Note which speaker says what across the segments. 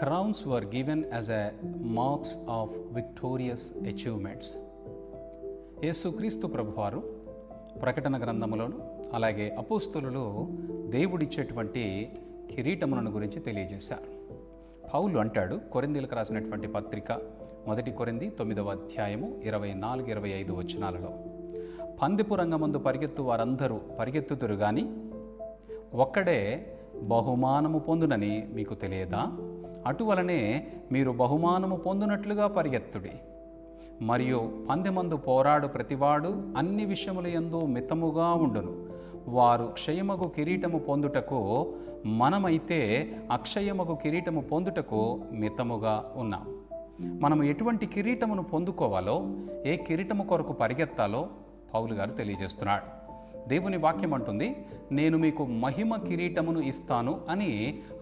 Speaker 1: Crowns were given as a marks of victorious achievements. యేసుక్రీస్తు ప్రభువారు ప్రకటన గ్రంథములోను అలాగే అపోస్తలులు దేవుడిచ్చేటువంటి కిరీటములను గురించి తెలియజేశారు. పౌలు అంటాడు, కొరింథీయులకు రాసినటువంటి పత్రిక 1 కొరింథీ 9వ అధ్యాయము 24-25 వచనాలలో, పందెపు రంగమందు పరిగెత్తు వారందరూ పరిగెత్తుతురు గాని ఒక్కడే బహుమానము పొందునని మీకు తెలియదా? అటువలనే మీరు బహుమానము పొందునట్లుగా పరిగెత్తుడి. మరియు పందెమందు పోరాడు ప్రతివాడు అన్ని విషయముల యందు మితముగా ఉండును. వారు క్షయమగు కిరీటము పొందుటకు, మనమైతే అక్షయమగు కిరీటము పొందుటకు మితముగా ఉన్నాం. మనము ఎటువంటి కిరీటమును పొందుకోవాలో, ఏ కిరీటము కొరకు పరిగెత్తాలో పౌలు గారు తెలియజేస్తున్నాడు. దేవుని వాక్యం అంటుంది, నేను మీకు మహిమ కిరీటమును ఇస్తాను అని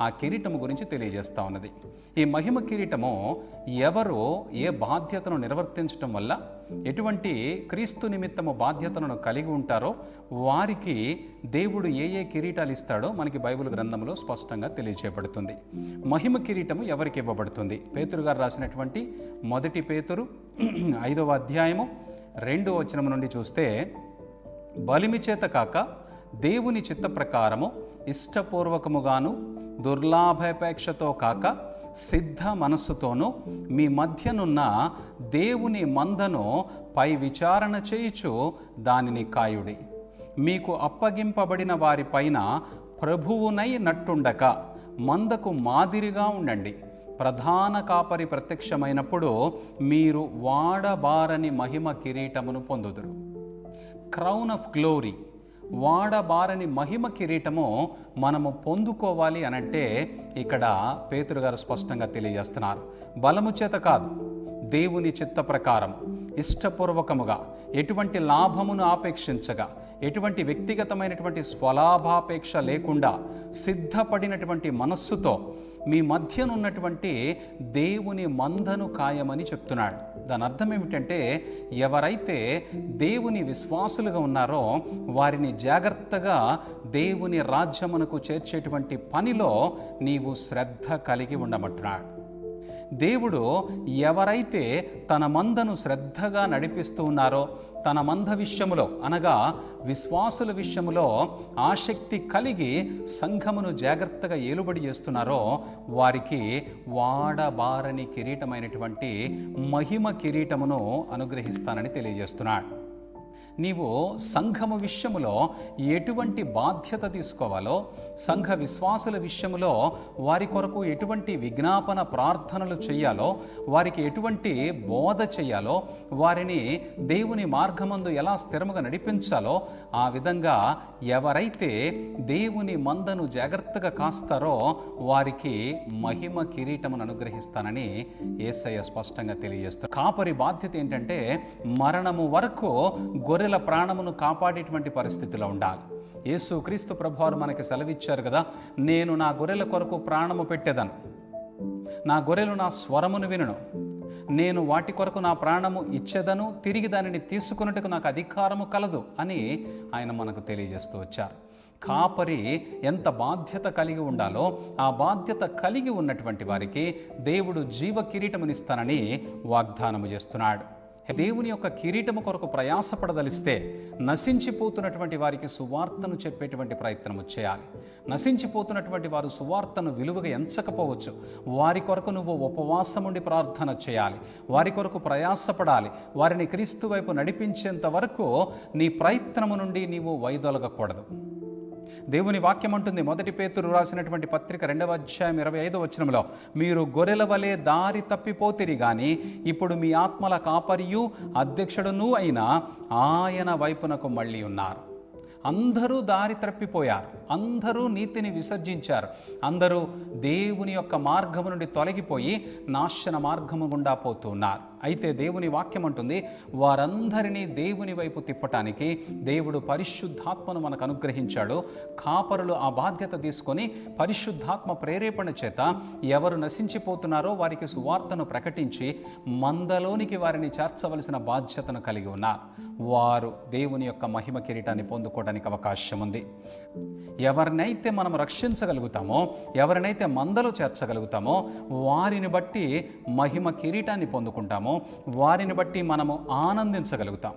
Speaker 1: ఆ కిరీటము గురించి తెలియజేస్తా ఉన్నది. ఈ మహిమ కిరీటము ఎవరు ఏ బాధ్యతను నిర్వర్తించడం వల్ల, ఎటువంటి క్రీస్తు నిమిత్తము బాధ్యతలను కలిగి ఉంటారో వారికి దేవుడు ఏ ఏ కిరీటాలు ఇస్తాడో మనకి బైబిల్ గ్రంథంలో స్పష్టంగా తెలియచేయబడుతుంది. మహిమ కిరీటము ఎవరికి ఇవ్వబడుతుంది? పేతురు గారు రాసినటువంటి 1 పేతురు 5వ అధ్యాయము 2వ వచనం నుండి చూస్తే, బలిమి చేత కాక దేవుని చిత్త ప్రకారము ఇష్టపూర్వకముగాను దుర్లాభాపేక్షతో కాక సిద్ధ మనస్సుతోనూ మీ మధ్యనున్న దేవుని మందను పై విచారణ చేయుచు దానిని కాయుడి. మీకు అప్పగింపబడిన వారి పైన ప్రభువునై నట్టుండక మందకు మాదిరిగా ఉండండి. ప్రధాన కాపరి ప్రత్యక్షమైనప్పుడు మీరు వాడబారని మహిమ కిరీటమును పొందుదురు. క్రౌన్ ఆఫ్ గ్లోరీ, వాడబారని మహిమ కిరీటము మనము పొందుకోవాలి అనంటే ఇక్కడ పేతురు గారు స్పష్టంగా తెలియజేస్తున్నారు. బలము చేత కాదు, దేవుని చిత్త ప్రకారం ఇష్టపూర్వకముగా, ఎటువంటి లాభమును ఆపేక్షించగా, ఎటువంటి వ్యక్తిగతమైనటువంటి స్వలాభాపేక్ష లేకుండా సిద్ధపడినటువంటి మనస్సుతో మీ మధ్యనున్నటువంటి దేవుని మందను కాయమని చెప్తున్నాడు. దాని అర్థం ఏమిటంటే, ఎవరైతే దేవుని విశ్వాసులుగా ఉన్నారో వారిని జాగ్రత్తగా దేవుని రాజ్యమునకు చేర్చేటువంటి పనిలో నీవు శ్రద్ధ కలిగి ఉండమంటున్నాడు. దేవుడు ఎవరైతే తన మందను శ్రద్ధగా నడిపిస్తూ ఉన్నారో, తన మంద విషయములో అనగా విశ్వాసుల విషయములో ఆసక్తి కలిగి సంఘమును జాగ్రత్తగా ఏలుబడి చేస్తున్నారో వారికి వాడబారని కిరీటమైనటువంటి మహిమ కిరీటమును అనుగ్రహిస్తానని తెలియజేస్తున్నాడు. నీవు సంఘము విషయములో ఎటువంటి బాధ్యత తీసుకోవాలో, సంఘ విశ్వాసుల విషయములో వారి కొరకు ఎటువంటి విజ్ఞాపన ప్రార్థనలు చేయాలో, వారికి ఎటువంటి బోధ చేయాలో, వారిని దేవుని మార్గమందు ఎలా స్థిరముగా నడిపించాలో ఆ విధంగా ఎవరైతే దేవుని మందను జాగ్రత్తగా కాస్తారో వారికి మహిమ కిరీటమును అనుగ్రహిస్తానని యేసయ్య స్పష్టంగా తెలియజేస్తారు. కాపరి బాధ్యత ఏంటంటే మరణము వరకు గొర్రెల ప్రాణమును కాపాడేటువంటి పరిస్థితిలో ఉండాలి. యేసుక్రీస్తు ప్రభువారు మనకి సెలవిచ్చారు కదా, నేను నా గొర్రెల కొరకు ప్రాణము పెట్టేదను, నా గొర్రెలు నా స్వరమును వినును, నేను వాటి కొరకు నా ప్రాణము ఇచ్చేదను, తిరిగి దానిని తీసుకున్నట్టుకు నాకు అధికారము కలదు అని ఆయన మనకు తెలియజేస్తూ వచ్చారు. కాపరి ఎంత బాధ్యత కలిగి ఉండాలో ఆ బాధ్యత కలిగి ఉన్నటువంటి వారికి దేవుడు జీవ కిరీటమునిస్తానని వాగ్దానము చేస్తున్నాడు. దేవుని యొక్క కిరీటము కొరకు ప్రయాసపడదలిస్తే నశించిపోతున్నటువంటి వారికి సువార్తను చెప్పేటువంటి ప్రయత్నము చేయాలి. నశించిపోతున్నటువంటి వారు సువార్తను విలువగా ఎంచకపోవచ్చు. వారి కొరకు నువ్వు ఉపవాసముండి ప్రార్థన చేయాలి, వారి కొరకు ప్రయాసపడాలి. వారిని క్రీస్తు వైపు నడిపించేంత వరకు నీ ప్రయత్నము నుండి నీవు వైదొలగకూడదు. దేవుని వాక్యం అంటుంది, 1 పేతురు రాసినటువంటి పత్రిక 2వ అధ్యాయం 25వ వచనంలో, మీరు గొర్రెల వలె దారి తప్పిపోతిరి గాని ఇప్పుడు మీ ఆత్మల కాపరియు అధ్యక్షుడును అయిన ఆయన వైపునకు మళ్ళీ ఉన్నారు. అందరూ దారి తప్పిపోయారు, అందరూ నీతిని విసర్జించారు, అందరూ దేవుని యొక్క మార్గము నుండి తొలగిపోయి నాశన మార్గము గుండా పోతున్నారు. అయితే దేవుని వాక్యం అంటుంది, వారందరినీ దేవుని వైపు తిప్పటానికి దేవుడు పరిశుద్ధాత్మను మనకు అనుగ్రహించాడు. కాపరులు ఆ బాధ్యత తీసుకొని పరిశుద్ధాత్మ ప్రేరేపణ చేత ఎవరు నశించిపోతున్నారో వారికి సువార్తను ప్రకటించి మందలోనికి వారిని చేర్చవలసిన బాధ్యతను కలిగి ఉన్నారు. వారు దేవుని యొక్క మహిమ కిరీటాన్ని పొందుకోవడానికి అవకాశం ఉంది. ఎవరినైతే మనం రక్షించగలుగుతామో, ఎవరినైతే మందలో చేర్చగలుగుతామో వారిని బట్టి మహిమ కిరీటాన్ని పొందుకుంటామో, వారిని బట్టి మనము ఆనందించగలుగుతాం.